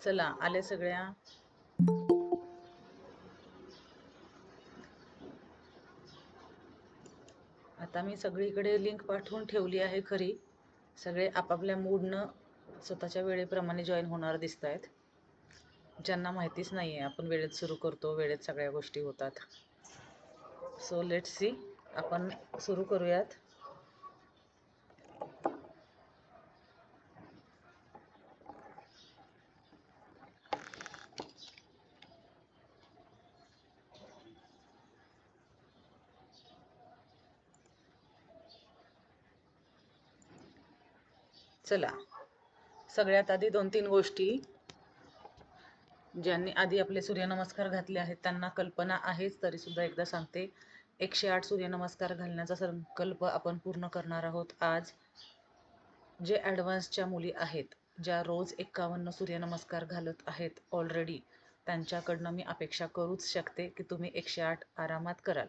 चला आले सगळ्या. आता मी सगळीकडे लिंक पाठवून ठेवली आहे खरी. सगळे आपापल्या मूडनं स्वतःच्या वेळेप्रमाणे जॉईन होणार दिसत आहेत. ज्यांना माहितीच नाहीये आपण वेळेत सुरू करतो, वेळेत सगळ्या गोष्टी होतात. सो लेट्स सी, आपण सुरू करूयात. चला, सगळ्यात आधी 2-3 गोष्टी. ज्यांनी आधी आपले सूर्यनमस्कार घातले आहेत त्यांना कल्पना आहेच, तरी सुद्धा एकदा सांगते. 108 सूर्यनमस्कार घालण्याचा संकल्प आपण पूर्ण करणार आहोत आज. जे ॲडव्हान्सच्या मुली आहेत, ज्या रोज 51 सूर्यनमस्कार घालत आहेत ऑलरेडी, त्यांच्याकडनं मी अपेक्षा करूच शकते की तुम्ही 108 आरामात कराल.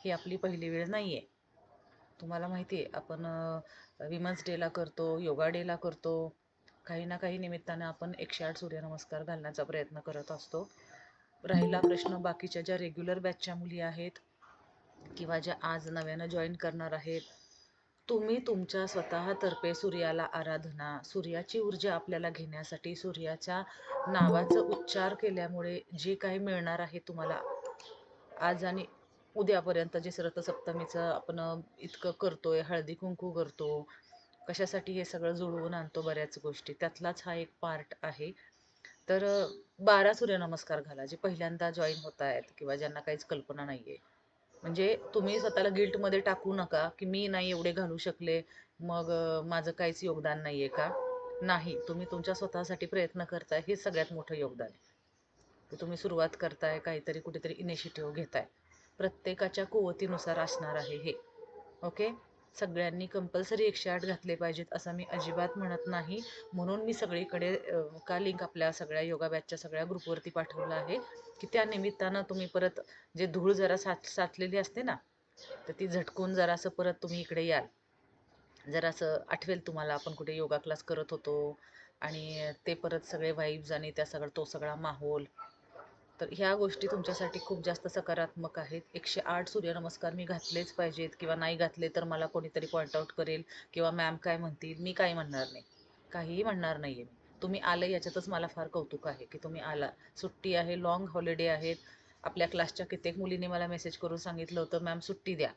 ही आपली पहिली वेळ नाही आहे. तुम्हाला माहिती आहे, आपण विमन्स डेला करतो, योगा डेला करतो, काही ना काही निमित्तानं आपण 108 सूर्यनमस्कार घालण्याचा प्रयत्न करत असतो. राहिला प्रश्न बाकीच्या ज्या रेग्युलर बॅचच्या मुली आहेत किंवा ज्या आज नव्यानं जॉईन करणार आहेत, तुम्ही तुमच्या स्वतःतर्फे सूर्याला आराधना, सूर्याची ऊर्जा आपल्याला घेण्यासाठी सूर्याच्या नावाचा उच्चार केल्यामुळे जे काही मिळणार आहे तुम्हाला आज आणि उद्यापर्यंत, जे रथसप्तमीचं आपण इतकं करतोय, हळदी कुंकू करतो, कशासाठी हे सगळं जुळवून आणतो, बऱ्याच गोष्टी, त्यातलाच हा एक पार्ट आहे. तर 12 सूर्यनमस्कार घाला जे पहिल्यांदा जॉईन होत आहेत किंवा ज्यांना काहीच कल्पना नाहीये. म्हणजे तुम्ही स्वतःला गिल्टमध्ये टाकू नका की मी नाही एवढे घालू शकले, मग माझं काहीच योगदान नाहीये का. नाही, तुम्ही तुमच्या स्वतःसाठी प्रयत्न करताय, हे सगळ्यात मोठं योगदान आहे. की तुम्ही सुरुवात करताय, काहीतरी कुठेतरी इनिशिएटिव्ह घेताय. प्रत्येकाच्या कुवतीनुसार असणार आहे हे. ओके, सगळ्यांनी कंपल्सरी 108 घातले पाहिजेत असं मी अजिबात म्हणत नाही. म्हणून मी सगळीकडे का लिंक आपल्या सगळ्या योगा बॅचच्या सगळ्या ग्रुपवरती पाठवलं आहे की त्या निमित्तानं तुम्ही परत जे धूळ जरा साचलेली असते ना, तर ती झटकून जरासं परत तुम्ही इकडे याल. जरासं आठवेल तुम्हाला आपण कुठे योगा क्लास करत होतो आणि ते परत सगळे वाईब्स आणि तो सगळा माहोल. तर ह्या गोष्टी तुमच्यासाठी खूप जास्त सकारात्मक आहेत. 108 सूर्यनमस्कार मी घातलेच पाहिजेत किंवा नाही घातले तर मला कोणीतरी पॉईंट आउट करेल किंवा मॅम काय म्हणतील, मी काही म्हणणार नाही, काहीही म्हणणार नाहीये मी. तुम्ही आले याच्यातच मला फार कौतुक आहे की तुम्ही आला. सुट्टी आहे, लॉंग हॉलिडे आहेत. आपल्या क्लासच्या कित्येक मुलींनी मला मेसेज करून सांगितलं होतं, मॅम सुट्टी द्या,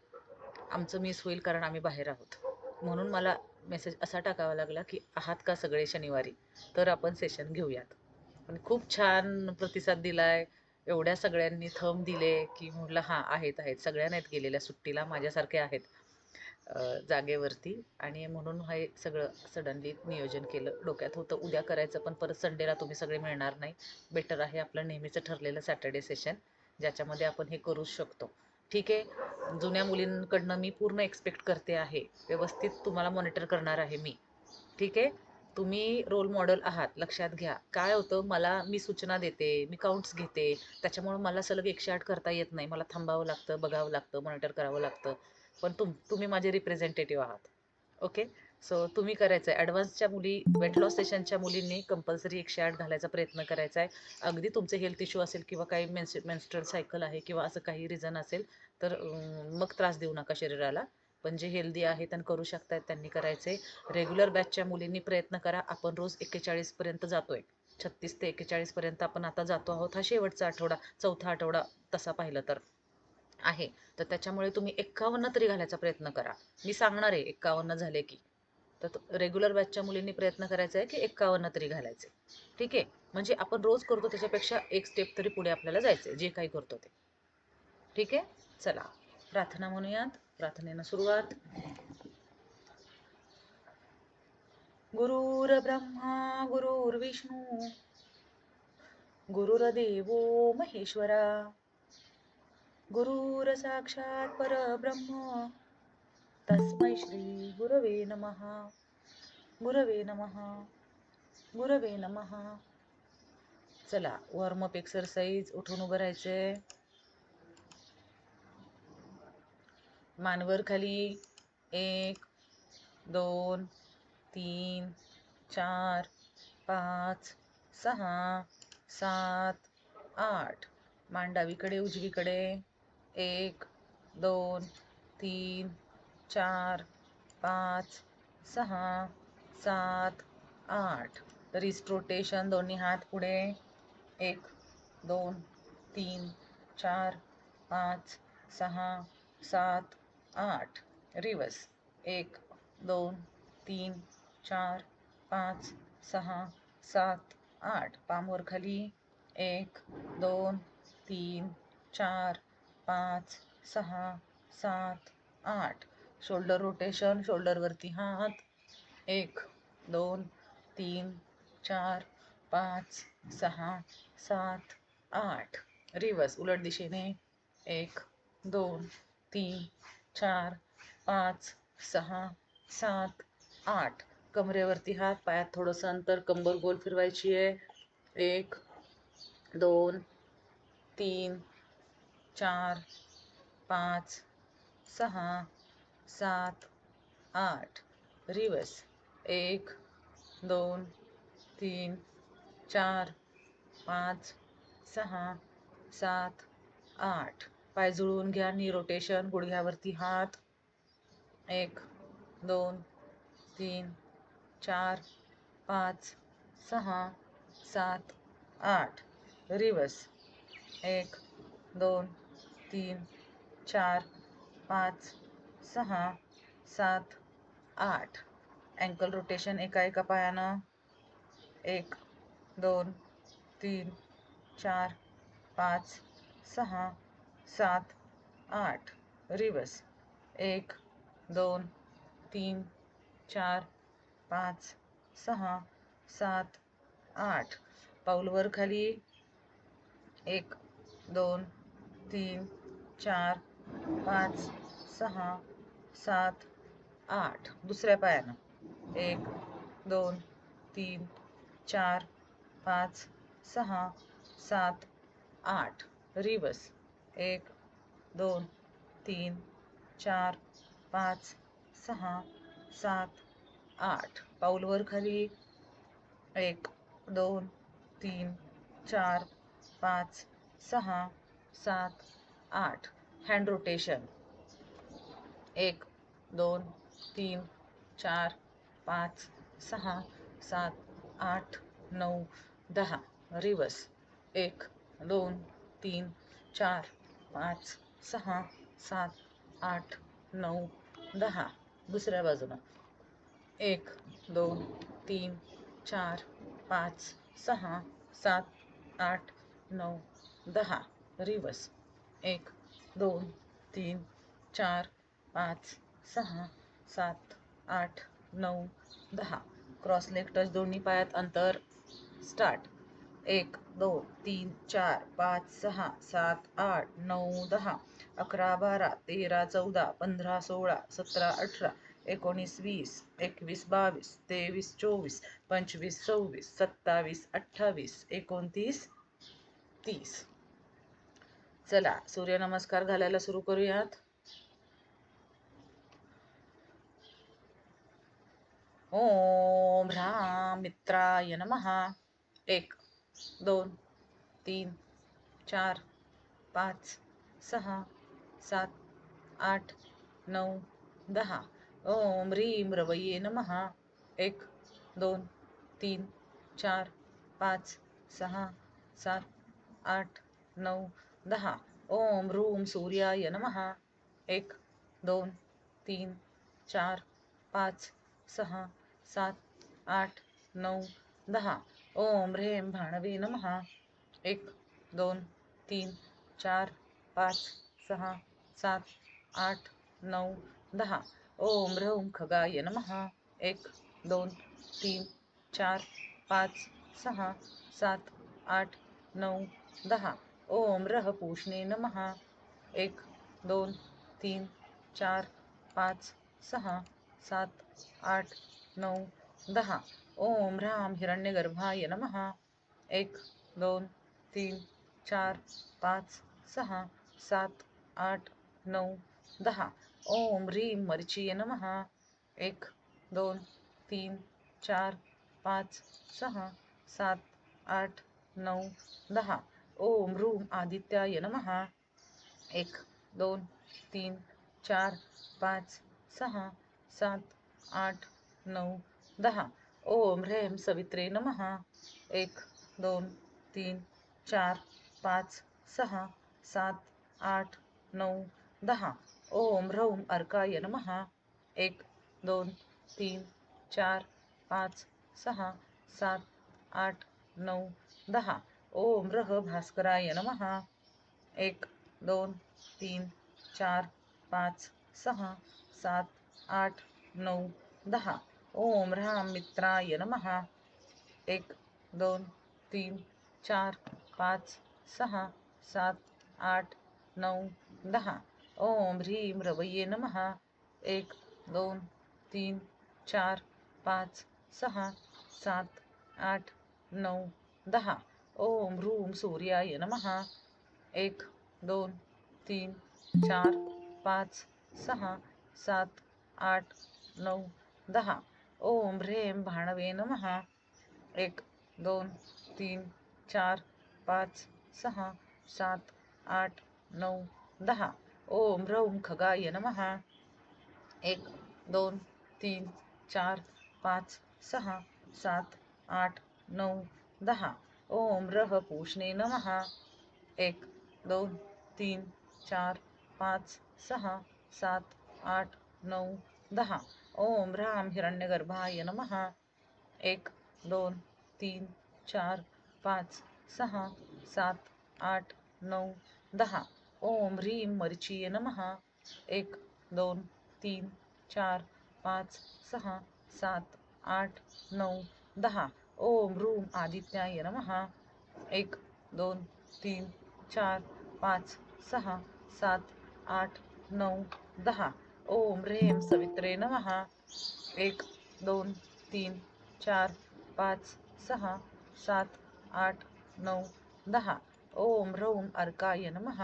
आमचं मिस होईल कारण आम्ही बाहेर आहोत. म्हणून मला मेसेज असा टाकावा लागला की आहात का सगळे शनिवारी, तर आपण सेशन घेऊयात. पण खूप छान प्रतिसाद दिलाय. एवढ्या सगळ्यांनी थंब दिले की म्हटलं हां, आहेत आहेत, सगळ्या नाहीत गेलेल्या सुट्टीला, माझ्यासारखे आहेत जागेवरती. आणि म्हणून हे सगळं सडनली नियोजन केलं. डोक्यात होतं उद्या करायचं, पण परत संडेला तुम्ही सगळे मिळणार नाही. बेटर आहे आपलं नेहमीचं ठरलेलं सॅटर्डे सेशन, ज्याच्यामध्ये आपण हे करू शकतो. ठीक आहे, जुन्या मुलींकडनं मी पूर्ण एक्सपेक्ट करते आहे, व्यवस्थित तुम्हाला मॉनिटर करणार आहे मी. ठीक आहे, तुम्ही रोल मॉडेल आहात, लक्षात घ्या. काय होतं, मी सूचना देते, मी काउंट्स घेते, त्याच्यामुळे मला सलग 108 करता येत नाही. मला थांबावं लागतं, बघावं लागतं, मॉनिटर करावं लागतं. पण तुम्ही माझे रिप्रेझेंटेटिव्ह आहात. ओके, सो तुम्ही करायचं आहे. ॲडव्हान्सच्या मुली, वेट लॉस सेशनच्या मुलींनी कंपल्सरी 108 घालायचा प्रयत्न करायचा आहे. अगदी तुमचे हेल्थ इश्यू असेल किंवा काही मेन्स्ट्रुअल सायकल आहे किंवा असं काही रिझन असेल तर मग त्रास देऊ नका शरीराला. पण जे हेल्दी आहेत आणि करू शकतायत त्यांनी करायचे. रेग्युलर बॅचच्या मुलींनी प्रयत्न करा. आपण रोज 41 पर्यंत जातोय, 36 ते 41 पर्यंत आपण आता जातो आहोत. हा शेवटचा आठवडा, चौथा आठवडा तसा पाहिलं तर आहे. तर त्याच्यामुळे तुम्ही 51 तरी घालायचा प्रयत्न करा. मी सांगणार आहे 51 झाले की. तर रेग्युलर बॅचच्या मुलींनी प्रयत्न करायचा आहे की 51 तरी घालायचे. ठीक आहे, म्हणजे आपण रोज करतो त्याच्यापेक्षा एक स्टेप तरी पुढे आपल्याला जायचंय, जे काही करतो ते. ठीक आहे, चला प्रार्थना म्हणूयात. प्रार्थनेनं सुरुवात. गुरुर्ब्रह्मा गुरुर्विष्णू गुरुर्देवो महेश्वरा, गुरुर साक्षात परब्रह्म, तस्मै श्री गुरवे नमः. गुरवे नमः. गुरवे नमः. चला, वॉर्मअप एक्सरसाइज. उठून उभं राहायचंय. मानवर खाली. 1 2 3 4 5 6 7 8. मांडावीकडे उजवीकडे 1 2 3 4 5 6 7 8. रिस्ट रोटेशन, दोन्ही हात पुढे 1 2 3 4 5 6 7 8. रिवर्स 1 2 3 4 5 6 7 8. पाम वर खाली 1 2 3 4 5 6 7 8. शोल्डर रोटेशन, शोल्डर वरती हात 1 2 3 4 5 6 7 8. रिवर्स उलट दिशेने 1 2 3 4 5 6 7 8. कमरेवरती हात, पायात थोडंसं अंतर, कंबर गोल फिरवायची आहे 1 2 3 4 5 6 7 8. रिवर्स 1 2 3 4 5 6 7 8. पाय जुळवून घ्या, नी रोटेशन, गुडघ्यावरती हात 1 2 3 4 5 6 7 8. रिवर्स 1 2 3 4 5 6 7 8. अँकल रोटेशन एका पायानं 1 2 3 4 5 6 7 8. रिवर्स 1 2 3 4 5 6 7 8. पाऊल वर खाली 1 2 3 4 5 6 7 8. दुसऱ्या पायानं 1 2 3 4 5 6 7 8. रिवर्स 1 2 3 4 5 6 7 8. पाऊल वर खाली 1 2 3 4 5 6 7 8. Hand rotation 1 2 3 4 5 6 7 8 9 10. रिवर्स 1 2 3 4 5 6 7 8 9 10. दुसऱ्या बाजूला 1 2 3 4 5 6 7 8 9 10. रिवर्स 1 2 3 4 5 6 7 8 9 10. क्रॉस लेग टच, दोन्ही पायात अंतर. स्टार्ट 1 2 3 4 5 6 7 8 9 10 11 12 13 14 15 16 17 18 19 20 21 22 23 24 25 26 27 28 29 30. चला सूर्यनमस्कार घालायला सुरू करूयात. ओम ह्रां मित्राय नमः. 1 2 3 4 5 6 7 8 9 10. ओम ह्रीं रवये नमः. 1 2 3 4 5 6 7 8 9 10. ओम ह्रूं सूर्याय नमः. 1 2 3 4 5 6 7 8 9 10. ओम ह्रें भाणवे नमः. 1 2 3 4 5 6 7 8 9 10. ओम ह्रौं खगाय नमः. 1 2 3 4 5 6 7 8 9 10. ओम रः पूष्णे नमः. 1 2 3 4 5 6 7 8 9 10. ओम ह्रां हिरण्यगर्भाय नमः. 1 2 3 4 5 6 7 8 9 10. ओम ह्रीं मरीचिये नमः. 1 2 3 4 5 6 7 8 9 10. ओम ह्रूम आदित्याय नमः. 1 2 3 4 5 6 7 8 9 10. ओम ह्रेम सवित्रे नमः. 1 2 3 4 5 6 7 8 9 10. ओम ह्रौम अर्काय नमः. 1 2 3 4 5 6 7 8 9 10. ओम रह भास्कराय नमः. 1 2 3 4 5 6 7 8 9 10. ओम राम मित्राय नमः. 1 2 3 4 5 6 7 8 9 10. ओम ह्रीम रवये नमः. 1 2 3 4 5 6 7 8 9 10. ओम ह्रूम सूर्याय नमः. 1 2 3 4 5 6 7 8 9 10. ओम ह्रेम भाणवे नमः. 1 2 3 4 5 6 7 8 9 10. ओम ह्रौम खगाय नमः. 1 2 3 4 5 6 7 8 9 10. ओम रह पूषणे नमः. 1 2 3 4 5 6 7 8 9 10. ओम राम हिरण्यगर्भाय नमः. 1 2 3 4 5 6 7 8 9 10. ओम ह्रीम मरीचिये नमः. 1 2 3 4 5 6 7 8 9 10. ओम ह्रूम आदित्याय नमः. 1 2 3 4 5 6 7 8 9 10. ओम ह्रेम सवित्रे नमः. 1 2 3 4 5 6 7 8 9 10. ओम ह्रौम अर्काय नमः.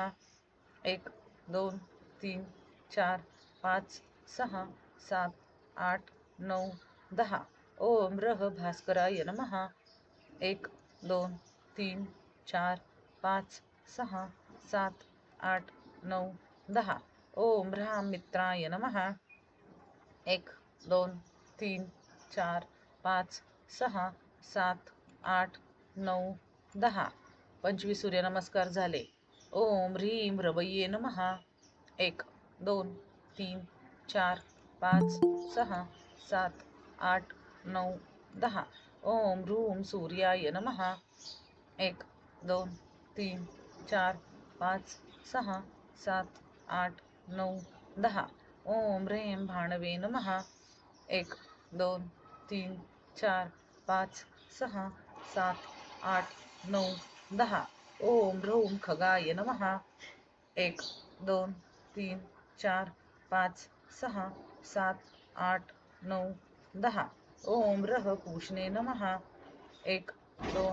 1 2 3 4 5 6 7 8 9 10. ओम रह भास्कराय नमः. 1 2 3 4 5 6 7 8 9 10. ओम राम मित्राय नमः. 1 2 3 4 5 6 7 8 9 10. 25 सूर्यनमस्कार झाले. ओम ह्रीम रवये नमः. 1 2 3 4 5 6 7 8 9 10. ओम ह्रूम सूर्याय नमः. 1 2 3 4 5 6 7 8 9 10. ओम ह्रेम भाणवे नमः. 1 2 3 4 5 6 7 8 9 10. ओम ह्रौम खगाय नमः. 1 2 3 4 5 6 7 8 9 10. ओम रह पूषणे नमः. 1 2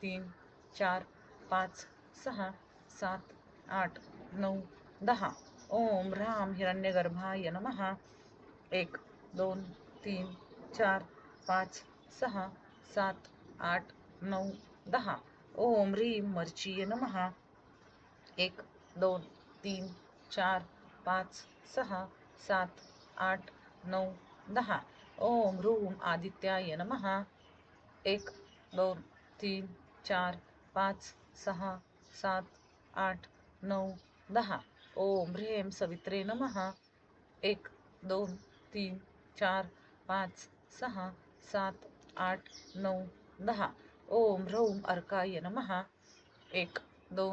3 4 5 6 7 8 9 10. ओम राम हिरण्यगर्भाय नमः. 1 2 3 4 5 6 7 8 9 10. ओम ह्रीम मरीचिये नमः. 1 2 3 4 5 6 7 8 9 10. ओम ह्रूम आदित्याय नमः. 1 2 3 4 5 6 7 8 9 10. ओम ह्रेम सवित्रे नमः. 1 2 3 4 5 6 7 8 9 10. ओम ह्रौम अर्काय नमः. 1 2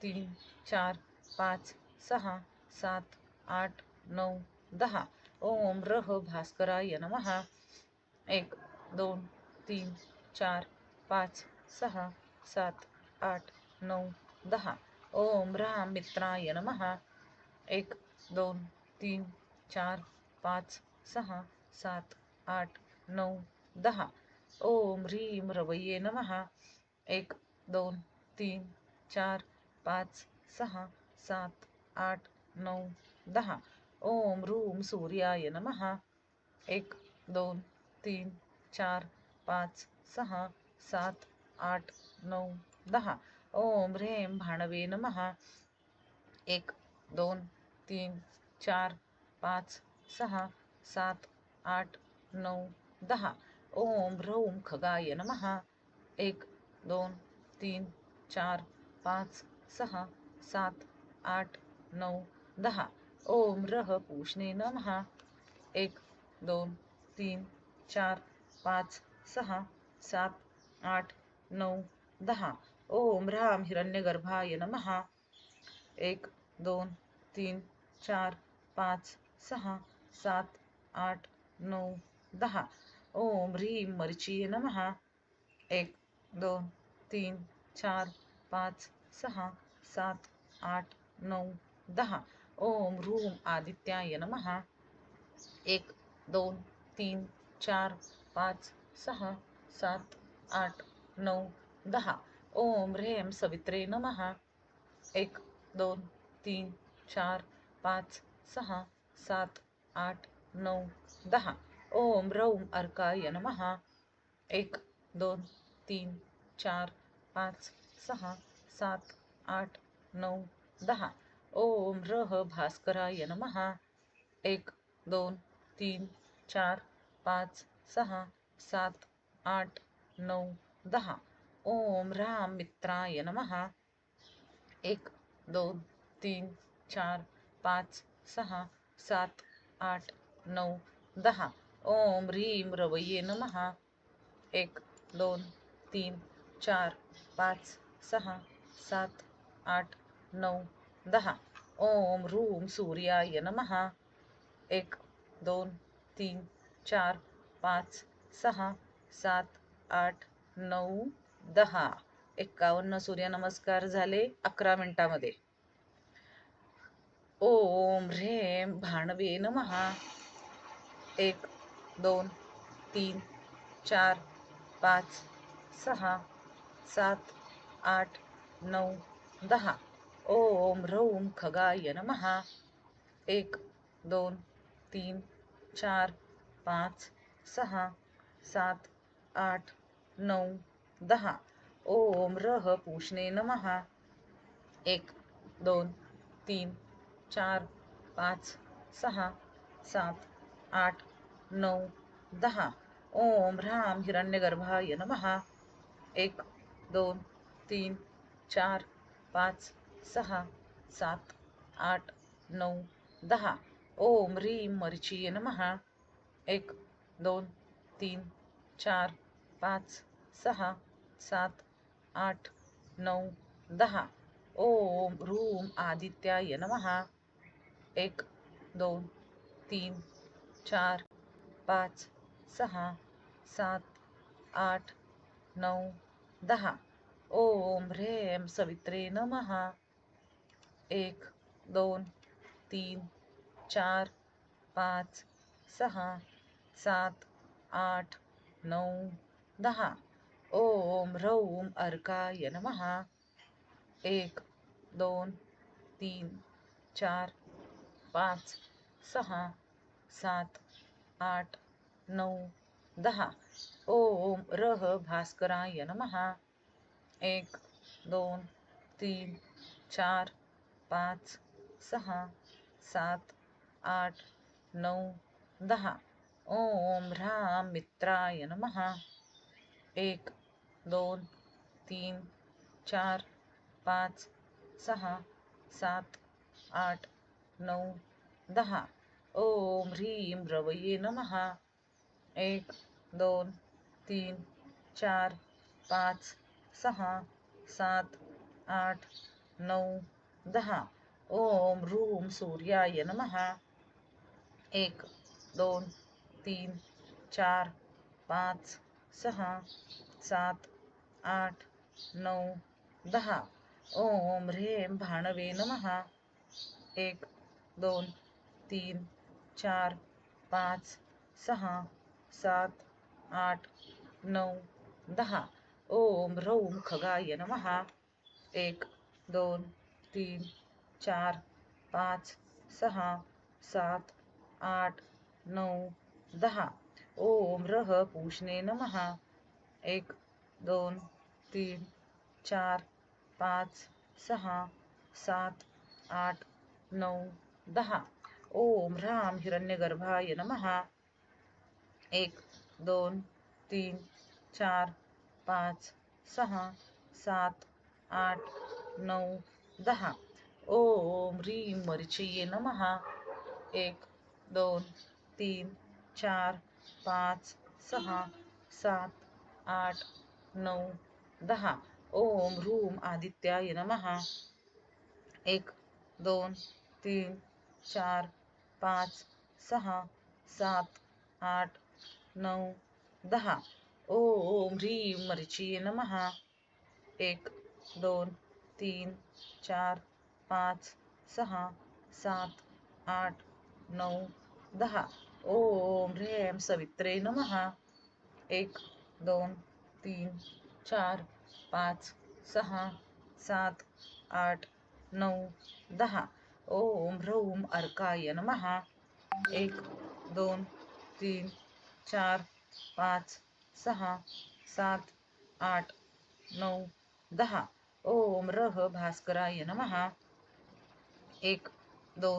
3 4 5 6 7 8 9 10. ओम रह भास्कराय नमः. 1 2 3 4 5 6 7 8 9 10. ओम राम मित्राय नमः. 1 2 3 4 5 6 7 8 9 10. ओम ह्रीम रवये नमः. 1 2 3 4 5 6 7 8 9 10. ओम ह्रूम सूर्याय नमः. 1 2 3 4 5 6 7 8 9 10. ओम ह्रीं भाणवे नमः. 1 2 3 4 5 6 7 8 9 10. ओम ह्रौं खगाय नमः. 1 2 3 4 5 6 7 8 9 10. ओम रह पूषणे नमः. 1 2 3 4 5 6 7 8 9 10. ओम ह्रां हिरण्यगर्भाय नमः. 1 2 3 4 5 6 7 8 9 10. ओम ह्रीं मरीचिये नमः. 1 2 3 4 5 6 7 8 9 10. ओम ह्रूं आदित्याय नमः. 1 2 3 4 5 6 7 8 9 10. ओम ह्रीं सवित्रे नमः. 1 2 3 4 5 6 7 8 9 10. ओम ह्रौं अर्काय नमः. 1 2 3 4 5 6 7 8 9 10. ओम रह भास्कराय नमः. 1 2 3 4 5 6 7 8 9 10. ओम ह्रां मित्राय नमः. 1 2 3 4 5 6 7 8 9 10. ओम ह्रीं रवये नमः. 1 2 3 4 5 6 7 8 9 10. ओम ह्रूं सूर्याय नमः. 1 2 3 4 5 6 7 8 9 10. 51 सूर्यनमस्कार झाले 11 मिनिटामध्ये. ओम ह्रीं भाणवे नमः. 1 2 3 4 5 6 7 8 9 10. ओम ह्रौं खगाय नमः. 1 2 3 4 5 6 7 8 9 10. ओम रह पूषणे नमः. 1 2 3 4 5 6 7 8 9 10. ओम ह्रां हिरण्यगर्भाय नमः. 1 2 3 4 5 6 7 8 9 10. ओम ह्रीं मरीचिये नमः. 1 2 3 4 5 6 7 8 9 10. ओम ह्रूं आदित्याय नमः. 1 2 3 4 5 6 7 8 9 10. ओम ह्रीं सवित्रे नमः. 1 2 3 4 5 6 7 8 9 10. ओम ह्रौं अर्काय नमः. 1 2 3 4 5 6 7 8 9 10. ओम रह भास्कराय नमः. 1 2 3 4 5 6 7 8 9 10. ओम ह्रां मित्राय नमः. 1 2 3 4 5 6 7 8 9 10. ओम ह्रीं रवये नमः. 1 2 3 4 5 6 7 8 9 10. ओम ह्रूं सूर्याय नमः. 1 2 3 4 5 6 7 8 9 10. ओम ह्रीं भाणवे नमः. 1 2 3 4 5 6 7 8 9 10. ओम ह्रौं खगाय नमः. 1 2 3 4 5 6 7 8 9 10. ओम रह पूषणे नमः. 1 2 3 4 5 6 7 8 9 10. ओम ह्रां हिरण्यगर्भाय नमः. 1 2 3 4 5 6 7 8 9 10. ओम ह्रीं मरीचये नमः. 1 2 3 4 5 6 7 8 9 10. ओम ह्रूं आदित्याय नमः. 1 2 3 4 5 6 7 8 9 10. ओम ह्रीं मरीचये नमः. 1 2 3 4 5 6 7 8 9 10. ओम ह्रीं सवित्रे नमः. 1 2 3 4 5 6 7 8 9 10. ओम ह्रौं अर्काय नमः. 1 2 3 4 5 6 7 8 9 10. ओम रह भास्कराय नमः. 1 2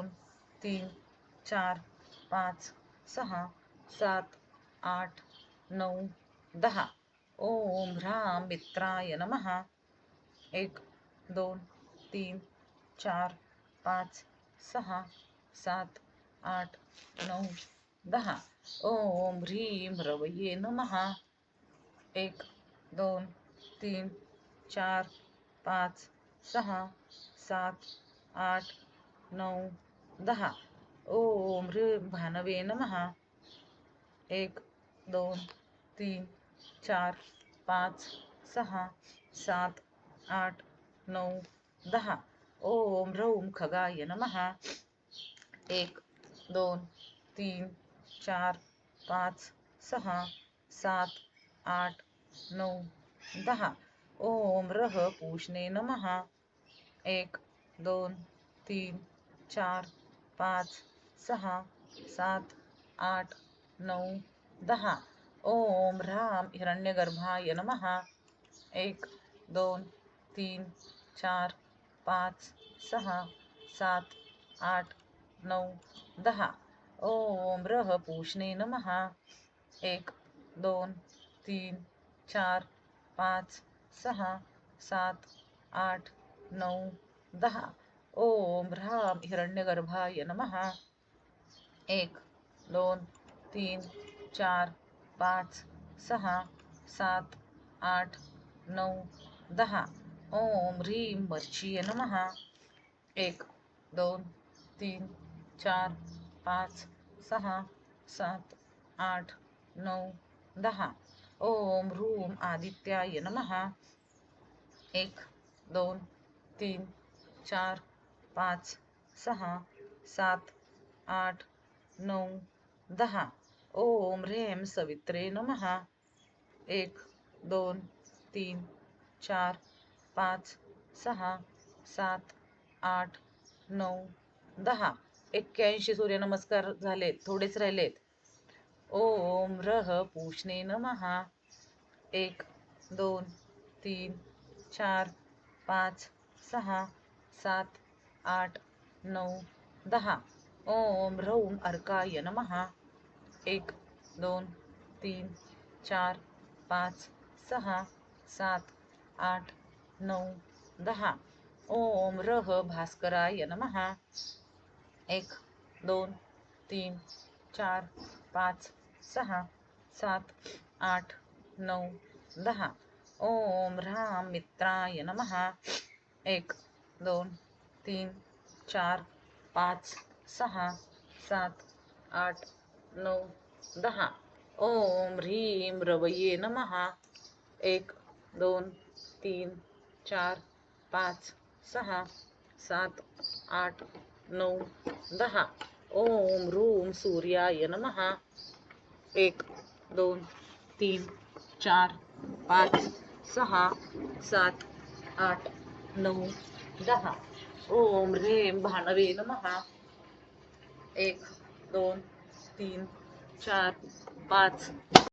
3 4 5 6 7 8 9 10. ओम ह्रां मित्राय नमः. 1 2 3 4 5 6 7 8 9 10. ओम ह्रीं रवये नमः. 1 2 3 4 5 6 7 8 9 10. ओम ह्रीं भानवे नमः. 1 2 3 4 5 6 7 8 9 10. ओम ह्रौं खगाय नमः. 1 2 3 4 5 6 7 8 9 10. ओम रह पूषणे नमः. 1 2 3 4 5 6 7 8 9 10. ओम ह्रां हिरण्यगर्भाय नमः. 1 2 3 4 5 6 7 8 9 10. ओम रह पूषणे नमः. 1 2 3 4 5 6 7 8 9 10. ओम ह्रां हिरण्यगर्भाय नमः. 1 2 3 4 5 6 7 8 9 10. ओम ह्रीं मरीचये नमः. 1 2 3 4 5 6 7 8 9 10. ओम ह्रूं आदित्याय नमः. 1 2 3 4 5 6 7 8 9 10. ओम ह्रीं सवित्रे नमः. 1 2 3 4 5 6 7 8 9 10. 81 सूर्यनमस्कार झालेत, थोडेच राहिलेत. ओम रह पूषणे नमः. 1 2 3 4 5 6 7 8 9 10. ओम ह्रौं अर्काय नमः. 1 2 3 4 5 6 7 8 9 10. ओम रह भास्कराय नमः. 1 2 3 4 5 6 7 8 9 10. ओम ह्रां मित्राय नमः. 1 2 3 4 5 6 7 8 9 10. ओम ह्रीं रवये नमः. 1 2 3 4 5 6 7 8 9 10. ओम ह्रूं सूर्याय नमः. 1 2 3 4 5 6 7 8 9 10. ओम ह्रीं भानवे नमः. 1 2 3 4 5